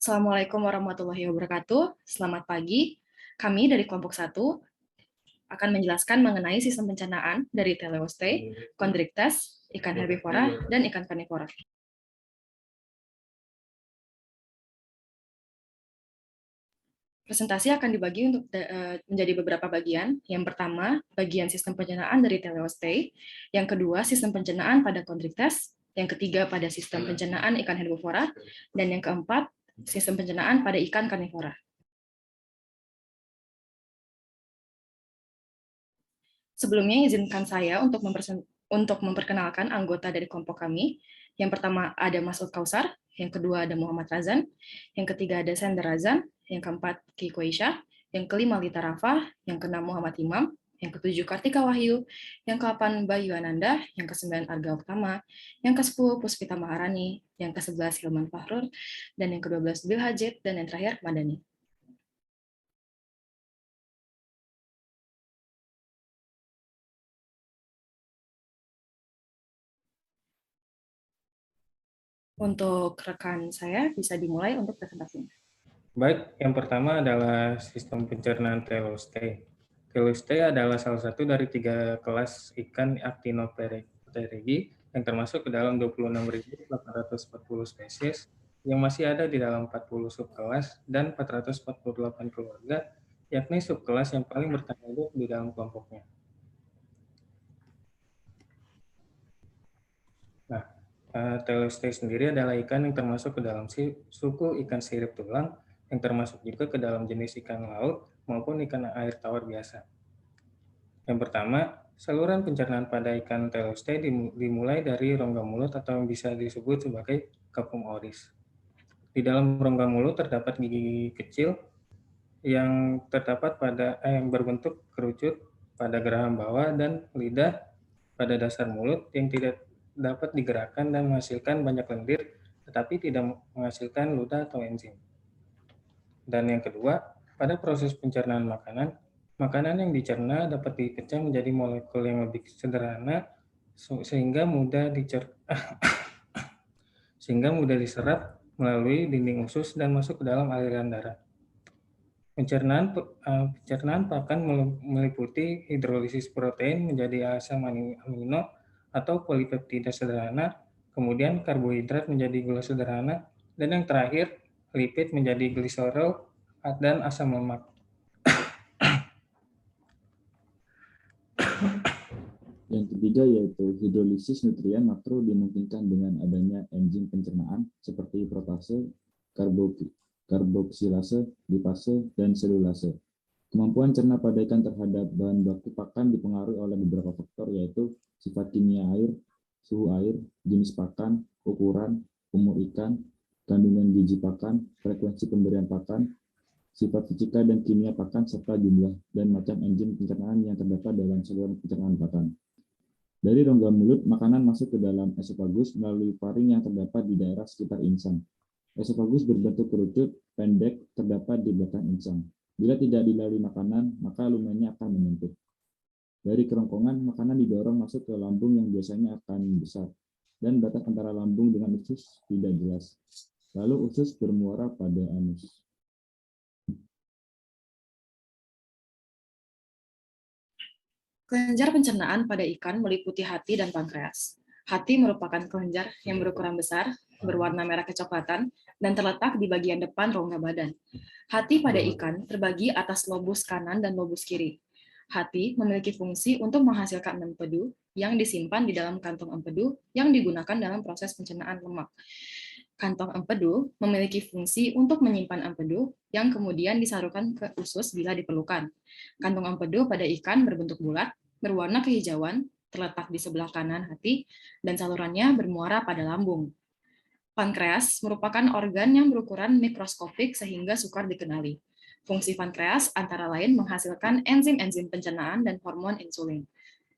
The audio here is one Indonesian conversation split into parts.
Assalamualaikum warahmatullahi wabarakatuh. Selamat pagi. Kami dari kelompok 1 akan menjelaskan mengenai sistem pencernaan dari teleoste, chondrichthyes, ikan herbivora, dan ikan karnivora. Presentasi akan dibagi menjadi beberapa bagian. Yang pertama, bagian sistem pencernaan dari teleoste. Yang kedua, sistem pencernaan pada chondrichthyes. Yang ketiga, pada sistem pencernaan ikan herbivora. Dan yang keempat, sistem pencernaan pada ikan karnivora. Sebelumnya, izinkan saya untuk memperkenalkan anggota dari kelompok kami. Yang pertama ada Masud Kausar, yang kedua ada Muhammad Razan, yang ketiga ada Sender Razan, yang keempat Kiko Isya, yang kelima Lita Rafa, yang keenam Muhammad Imam, yang ketujuh Kartika Wahyu, yang ke-8 Bayu Ananda, yang ke-9 Arga Utama, yang ke-10 Puspita Maharani, yang ke-11 Hilman Fahrur, dan yang ke-12 Bil Hajid, dan yang terakhir Madani. Untuk rekan saya, bisa dimulai untuk presentasinya. Baik, yang pertama adalah sistem pencernaan teleoste. Teleoste adalah salah satu dari 3 kelas ikan Actinopterygii yang termasuk ke dalam 26.840 spesies yang masih ada di dalam 40 subkelas dan 448 keluarga, yakni subkelas yang paling bertahan hidup di dalam kelompoknya. Nah, teleoste sendiri adalah ikan yang termasuk ke dalam suku ikan sirip tulang yang termasuk juga ke dalam jenis ikan laut maupun ikan air tawar biasa. Yang pertama, saluran pencernaan pada ikan teleoste dimulai dari rongga mulut atau yang bisa disebut sebagai capum oris. Di dalam rongga mulut terdapat gigi kecil yang yang berbentuk kerucut pada geraham bawah dan lidah pada dasar mulut yang tidak dapat digerakkan dan menghasilkan banyak lendir, tetapi tidak menghasilkan ludah atau enzim. Dan yang kedua, pada proses pencernaan makanan, makanan yang dicerna dapat dipecah menjadi molekul yang lebih sederhana sehingga mudah diserap melalui dinding usus dan masuk ke dalam aliran darah. Pencernaan pakan meliputi hidrolisis protein menjadi asam amino atau polipeptida sederhana, kemudian karbohidrat menjadi gula sederhana, dan yang terakhir lipid menjadi gliserol dan asam lemak. Yang ketiga yaitu hidrolisis nutrien makro dimungkinkan dengan adanya enzim pencernaan seperti protase, karboksilase, lipase, dan selulase. Kemampuan cerna pada ikan terhadap bahan baku pakan dipengaruhi oleh beberapa faktor yaitu sifat kimia air, suhu air, jenis pakan, ukuran, umur ikan, kandungan gizi pakan, frekuensi pemberian pakan, sifat fisika dan kimia pakan, serta jumlah dan macam enzim pencernaan yang terdapat dalam saluran pencernaan pakan. Dari rongga mulut, makanan masuk ke dalam esofagus melalui faring yang terdapat di daerah sekitar insang. Esofagus berbentuk kerucut, pendek, terdapat di belakang insang. Bila tidak dilalui makanan, maka lumennya akan menyempit. Dari kerongkongan, makanan didorong masuk ke lambung yang biasanya akan besar, dan batas antara lambung dengan usus tidak jelas. Lalu usus bermuara pada anus. Kelenjar pencernaan pada ikan meliputi hati dan pankreas. Hati merupakan kelenjar yang berukuran besar, berwarna merah kecoklatan, dan terletak di bagian depan rongga badan. Hati pada ikan terbagi atas lobus kanan dan lobus kiri. Hati memiliki fungsi untuk menghasilkan empedu yang disimpan di dalam kantong empedu yang digunakan dalam proses pencernaan lemak. Kantong empedu memiliki fungsi untuk menyimpan empedu yang kemudian disalurkan ke usus bila diperlukan. Kantong empedu pada ikan berbentuk bulat, berwarna kehijauan, terletak di sebelah kanan hati, dan salurannya bermuara pada lambung. Pankreas merupakan organ yang berukuran mikroskopik sehingga sukar dikenali. Fungsi pankreas antara lain menghasilkan enzim-enzim pencernaan dan hormon insulin.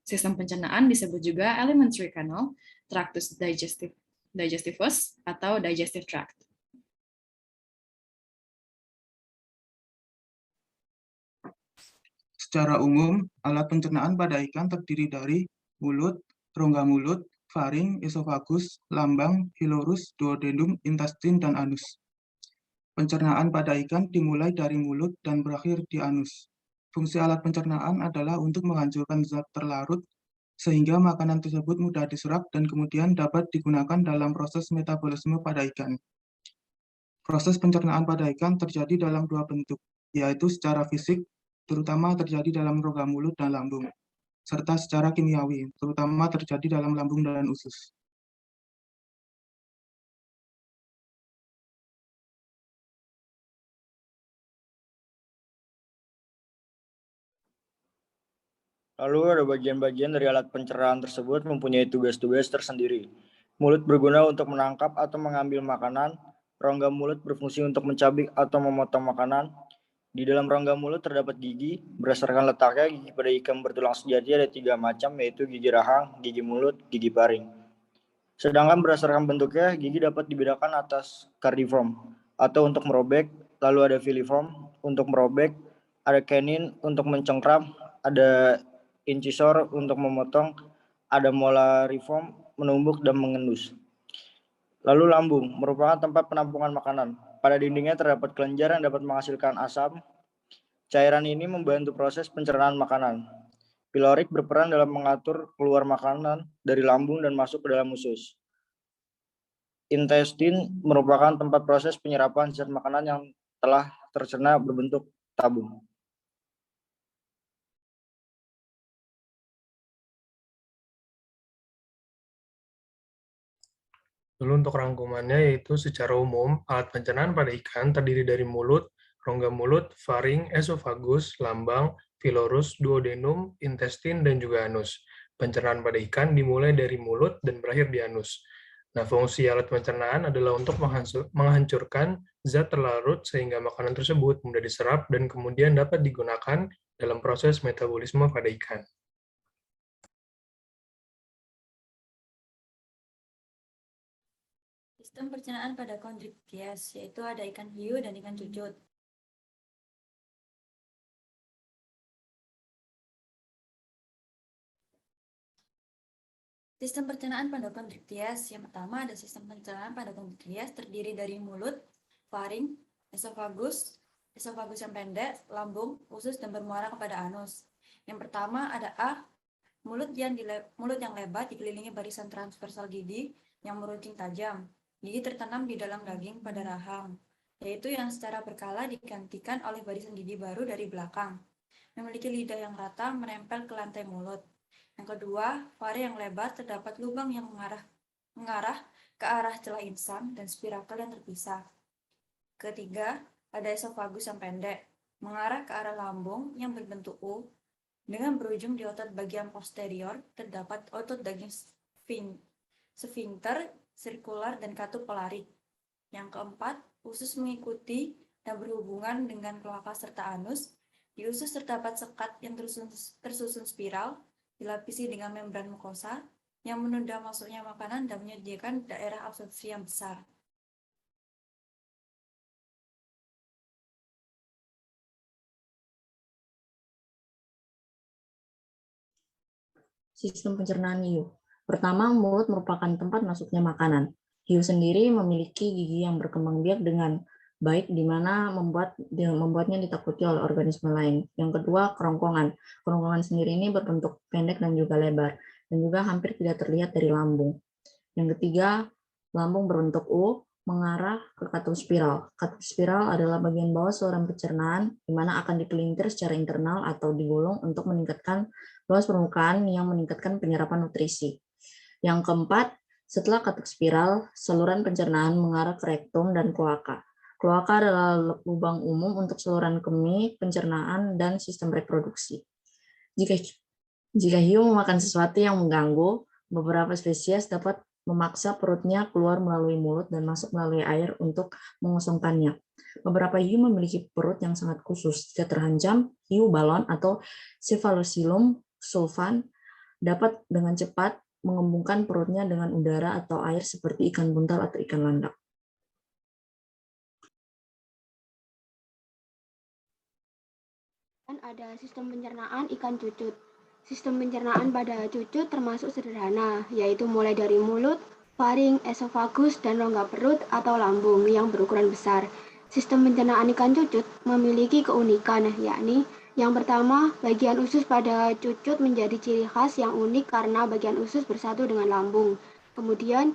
Sistem pencernaan disebut juga alimentary canal, tractus digestivus, atau digestive tract. Secara umum, alat pencernaan pada ikan terdiri dari mulut, rongga mulut, faring, esofagus, lambang, hilorus, duodenum, intestin, dan anus. Pencernaan pada ikan dimulai dari mulut dan berakhir di anus. Fungsi alat pencernaan adalah untuk menghancurkan zat terlarut sehingga makanan tersebut mudah diserap dan kemudian dapat digunakan dalam proses metabolisme pada ikan. Proses pencernaan pada ikan terjadi dalam dua bentuk, yaitu secara fisik, terutama terjadi dalam rongga mulut dan lambung, serta secara kimiawi, terutama terjadi dalam lambung dan usus. Lalu ada bagian-bagian dari alat pencernaan tersebut mempunyai tugas-tugas tersendiri. Mulut berguna untuk menangkap atau mengambil makanan, rongga mulut berfungsi untuk mencabik atau memotong makanan. Di dalam rongga mulut terdapat gigi. Berdasarkan letaknya, gigi pada ikan bertulang sejati ada 3 macam, yaitu gigi rahang, gigi mulut, gigi paring. Sedangkan berdasarkan bentuknya, gigi dapat dibedakan atas cardiform atau untuk merobek, lalu ada filiform untuk merobek, ada canine untuk mencengkram, ada incisor untuk memotong, ada molariform menumbuk dan mengendus. Lalu lambung merupakan tempat penampungan makanan. Pada dindingnya terdapat kelenjar yang dapat menghasilkan asam. Cairan ini membantu proses pencernaan makanan. Pilorik berperan dalam mengatur keluar makanan dari lambung dan masuk ke dalam usus. Intestin merupakan tempat proses penyerapan zat makanan yang telah tercerna berbentuk tabung. Lalu untuk rangkumannya yaitu secara umum, alat pencernaan pada ikan terdiri dari mulut, rongga mulut, faring, esofagus, lambang, pylorus, duodenum, intestin, dan juga anus. Pencernaan pada ikan dimulai dari mulut dan berakhir di anus. Nah, fungsi alat pencernaan adalah untuk menghancurkan zat terlarut sehingga makanan tersebut mudah diserap dan kemudian dapat digunakan dalam proses metabolisme pada ikan. Sistem pencernaan pada Chondrichthyes, yaitu ada ikan hiu dan ikan cucut. Sistem pencernaan pada Chondrichthyes, yang pertama ada sistem pencernaan pada Chondrichthyes terdiri dari mulut, faring, esofagus yang pendek, lambung, usus, dan bermuara kepada anus. Yang pertama ada A, mulut yang lebar dikelilingi barisan transversal gigi yang meruncing tajam. Gigi tertanam di dalam daging pada rahang, yaitu yang secara berkala digantikan oleh barisan gigi baru dari belakang. Memiliki lidah yang rata menempel ke lantai mulut. Yang kedua, fare yang lebar terdapat lubang yang mengarah ke arah celah insang dan spirakel yang terpisah. Ketiga, ada esofagus yang pendek, mengarah ke arah lambung yang berbentuk U. Dengan berujung di otot bagian posterior, terdapat otot daging sfinkter, sirkular, dan katup polarik. Yang keempat, usus mengikuti dan berhubungan dengan kloaka serta anus. Di usus terdapat sekat yang tersusun spiral, dilapisi dengan membran mukosa, yang menunda masuknya makanan dan menyediakan daerah absorpsi yang besar. Sistem pencernaan hiu. Pertama, mulut merupakan tempat masuknya makanan. Hiu sendiri memiliki gigi yang berkembang biak dengan baik, di mana membuatnya ditakuti oleh organisme lain. Yang kedua, kerongkongan. Kerongkongan sendiri ini berbentuk pendek dan juga lebar, dan juga hampir tidak terlihat dari lambung. Yang ketiga, lambung berbentuk U, mengarah ke katup spiral. Katup spiral adalah bagian bawah saluran pencernaan, di mana akan dipelintir secara internal atau digulung untuk meningkatkan luas permukaan yang meningkatkan penyerapan nutrisi. Yang keempat, setelah katup spiral, saluran pencernaan mengarah ke rektum dan kloaka. Kloaka adalah lubang umum untuk saluran kemih, pencernaan, dan sistem reproduksi. Jika hiu memakan sesuatu yang mengganggu, beberapa spesies dapat memaksa perutnya keluar melalui mulut dan masuk melalui air untuk mengosongkannya. Beberapa hiu memiliki perut yang sangat khusus. Jika terancam, hiu balon atau Cephalosilum sulfan dapat dengan cepat mengembungkan perutnya dengan udara atau air seperti ikan buntal atau ikan landak. Dan ada sistem pencernaan ikan cucut. Sistem pencernaan pada cucut termasuk sederhana, yaitu mulai dari mulut, faring, esofagus, dan rongga perut atau lambung yang berukuran besar. Sistem pencernaan ikan cucut memiliki keunikan, yakni yang pertama, bagian usus pada cucut menjadi ciri khas yang unik karena bagian usus bersatu dengan lambung. Kemudian,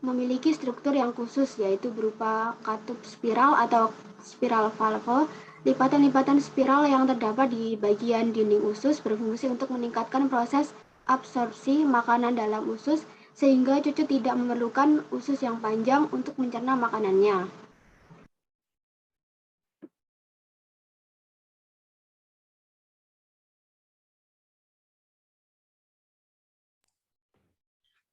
memiliki struktur yang khusus, yaitu berupa katup spiral atau spiral valve. Lipatan-lipatan spiral yang terdapat di bagian dinding usus berfungsi untuk meningkatkan proses absorpsi makanan dalam usus, sehingga cucut tidak memerlukan usus yang panjang untuk mencerna makanannya.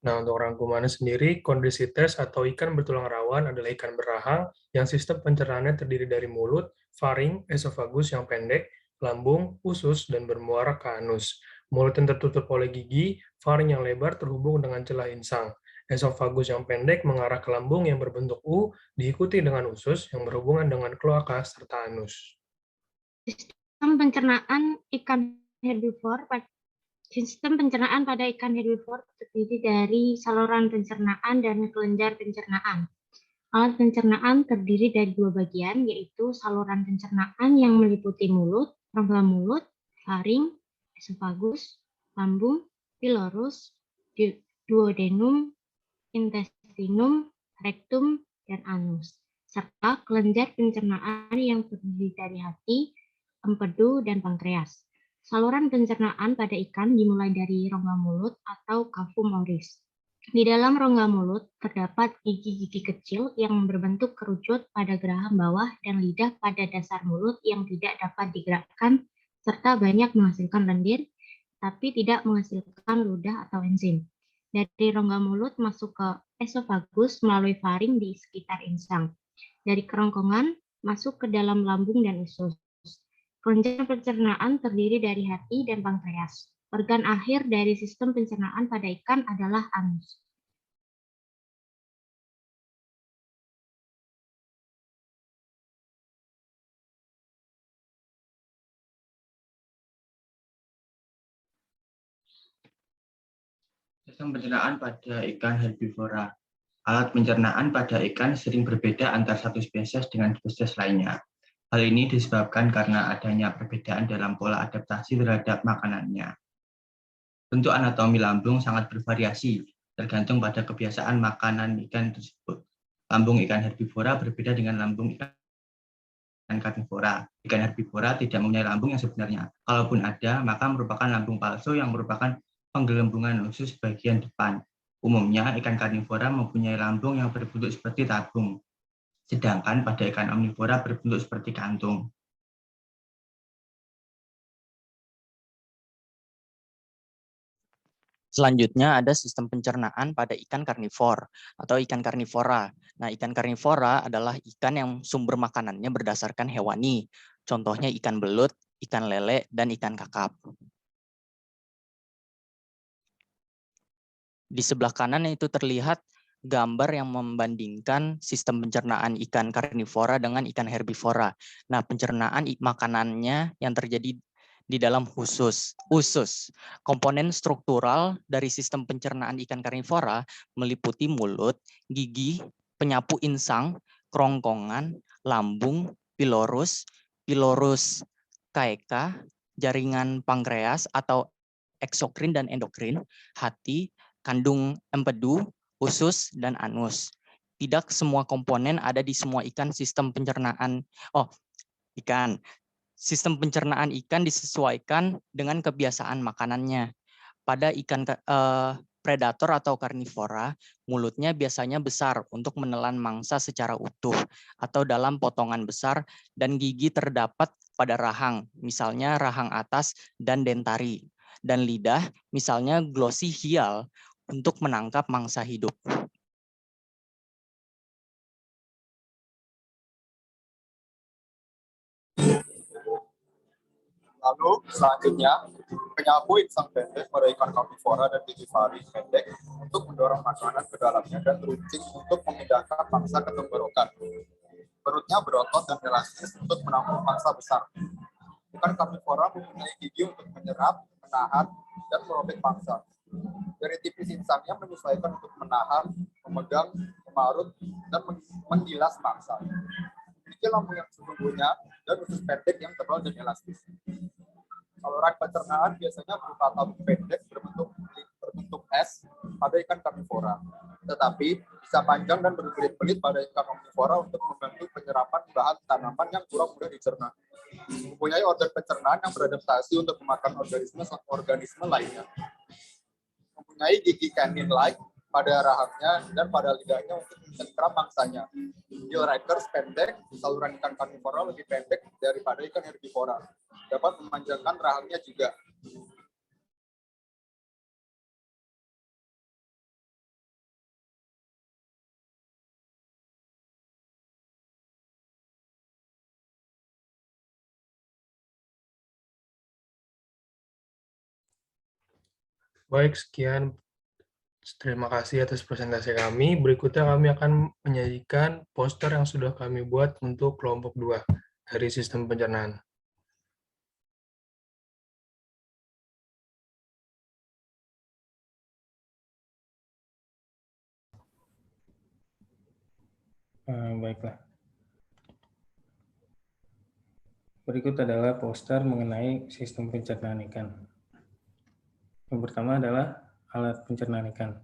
Nah, untuk rangkumannya sendiri, kondisi tes atau ikan bertulang rawan adalah ikan berrahang yang sistem pencernaannya terdiri dari mulut, faring, esofagus yang pendek, lambung, usus, dan bermuara ke anus. Mulut yang tertutup oleh gigi, faring yang lebar terhubung dengan celah insang. Esofagus yang pendek mengarah ke lambung yang berbentuk U, diikuti dengan usus yang berhubungan dengan kloaka serta anus. Sistem pencernaan ikan herbivor Sistem pencernaan pada ikan herbivor terdiri dari saluran pencernaan dan kelenjar pencernaan. Alat pencernaan terdiri dari dua bagian, yaitu saluran pencernaan yang meliputi mulut, rongga mulut, faring, esofagus, lambung, pylorus, duodenum, intestinum, rektum, dan anus, serta kelenjar pencernaan yang terdiri dari hati, empedu, dan pankreas. Saluran pencernaan pada ikan dimulai dari rongga mulut atau cavum oris. Di dalam rongga mulut terdapat gigi-gigi kecil yang berbentuk kerucut pada geraham bawah dan lidah pada dasar mulut yang tidak dapat digerakkan serta banyak menghasilkan lendir, tapi tidak menghasilkan ludah atau enzim. Dari rongga mulut masuk ke esofagus melalui faring di sekitar insang. Dari kerongkongan masuk ke dalam lambung dan usus. Kelenjar pencernaan terdiri dari hati dan pankreas. Organ akhir dari sistem pencernaan pada ikan adalah anus. Sistem pencernaan pada ikan herbivora. Alat pencernaan pada ikan sering berbeda antar satu spesies dengan spesies lainnya. Hal ini disebabkan karena adanya perbedaan dalam pola adaptasi terhadap makanannya. Bentuk anatomi lambung sangat bervariasi, tergantung pada kebiasaan makanan ikan tersebut. Lambung ikan herbivora berbeda dengan lambung ikan karnivora. Ikan herbivora tidak mempunyai lambung yang sebenarnya. Kalaupun ada, maka merupakan lambung palsu yang merupakan penggelembungan usus bagian depan. Umumnya, ikan karnivora mempunyai lambung yang berbentuk seperti tabung. Sedangkan pada ikan omnivora berbentuk seperti kantung. Selanjutnya ada sistem pencernaan pada ikan karnivor atau ikan karnivora. Nah, ikan karnivora adalah ikan yang sumber makanannya berdasarkan hewani. Contohnya ikan belut, ikan lele, dan ikan kakap. Di sebelah kanan itu terlihat gambar yang membandingkan sistem pencernaan ikan karnivora dengan ikan herbivora. Nah, pencernaan makanannya yang terjadi di dalam usus. Komponen struktural dari sistem pencernaan ikan karnivora meliputi mulut, gigi, penyapu insang, kerongkongan, lambung, pylorus caeca, jaringan pankreas atau eksokrin dan endokrin, hati, kandung empedu, usus, dan anus. Tidak semua komponen ada di semua ikan sistem pencernaan. Sistem pencernaan ikan disesuaikan dengan kebiasaan makanannya. Pada ikan predator atau karnivora, mulutnya biasanya besar untuk menelan mangsa secara utuh atau dalam potongan besar dan gigi terdapat pada rahang, misalnya rahang atas dan dentari, dan lidah, misalnya glossohial, untuk menangkap mangsa hidup. Lalu selanjutnya, penyapu insang pendek pada ikan karnivora dan gigi faring pendek untuk mendorong makanan ke dalamnya dan runcing untuk memindahkan mangsa ke tenggorokan. Perutnya berotot dan elastis untuk menampung mangsa besar. Ikan karnivora mempunyai gigi untuk menyerap, menahan, dan merobek mangsa. Dari tipis insangnya menyesuaikan untuk menahan, memegang, memarut, dan menggilas mangsa. memiliki lambung yang sesungguhnya dan usus pendek yang tebal dan elastis. Saluran pencernaan biasanya berupa tabung pendek berbentuk S pada ikan karnivora, tetapi bisa panjang dan berbelit-belit pada ikan omnivora untuk membantu penyerapan bahan tanaman yang kurang mudah dicerna. Mempunyai organ pencernaan yang beradaptasi untuk memakan organisme lainnya. Mempunyai gigi canine-like pada rahangnya dan pada lidahnya untuk mencengkeram mangsanya. Gill rakers pendek, saluran ikan karnivora lebih pendek daripada ikan herbivora. Dapat memanjangkan rahangnya juga. Baik, sekian. Terima kasih atas presentasi kami. Berikutnya kami akan menyajikan poster yang sudah kami buat untuk kelompok 2 dari sistem pencernaan. Baiklah. Berikut adalah poster mengenai sistem pencernaan ikan. Yang pertama adalah alat pencernaan ikan.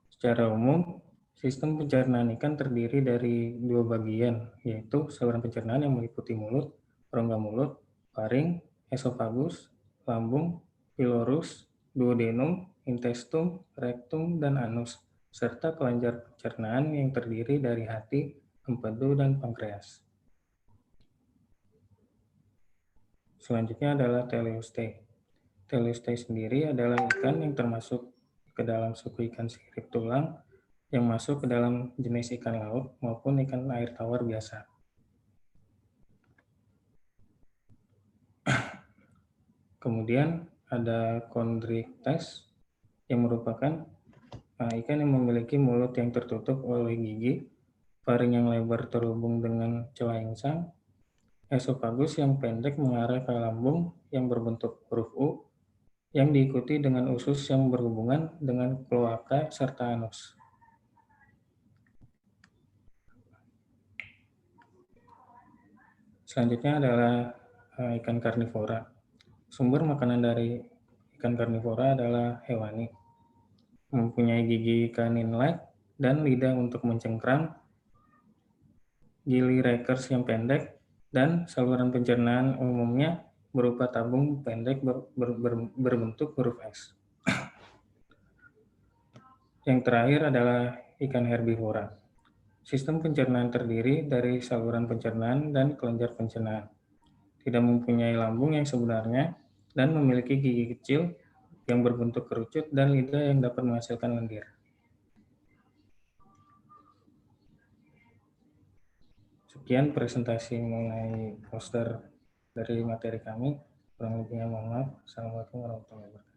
Secara umum, sistem pencernaan ikan terdiri dari 2 bagian, yaitu saluran pencernaan yang meliputi mulut, rongga mulut, faring, esofagus, lambung, pilorus, duodenum, intestum, rektum, dan anus, serta kelenjar pencernaan yang terdiri dari hati, empedu, dan pankreas. Selanjutnya adalah teleoste. Teleoste sendiri adalah ikan yang termasuk ke dalam suku ikan sirip tulang yang masuk ke dalam jenis ikan laut maupun ikan air tawar biasa. Kemudian ada chondrichthyes yang merupakan ikan yang memiliki mulut yang tertutup oleh gigi, faring yang lebar terhubung dengan celah insang, esofagus yang pendek mengarah ke lambung yang berbentuk huruf U, yang diikuti dengan usus yang berhubungan dengan kloaka serta anus. Selanjutnya adalah ikan karnivora. Sumber makanan dari ikan karnivora adalah hewani. Mempunyai gigi canine-like dan lidah untuk mencengkram, gill rakers yang pendek, dan saluran pencernaan umumnya berupa tabung pendek berbentuk huruf S. Yang terakhir adalah ikan herbivora. Sistem pencernaan terdiri dari saluran pencernaan dan kelenjar pencernaan. Tidak mempunyai lambung yang sebenarnya dan memiliki gigi kecil yang berbentuk kerucut dan lidah yang dapat menghasilkan lendir. Sekian presentasi mengenai poster dari materi kami. Kurang lebihnya mohon maaf. Assalamualaikum warahmatullahi wabarakatuh.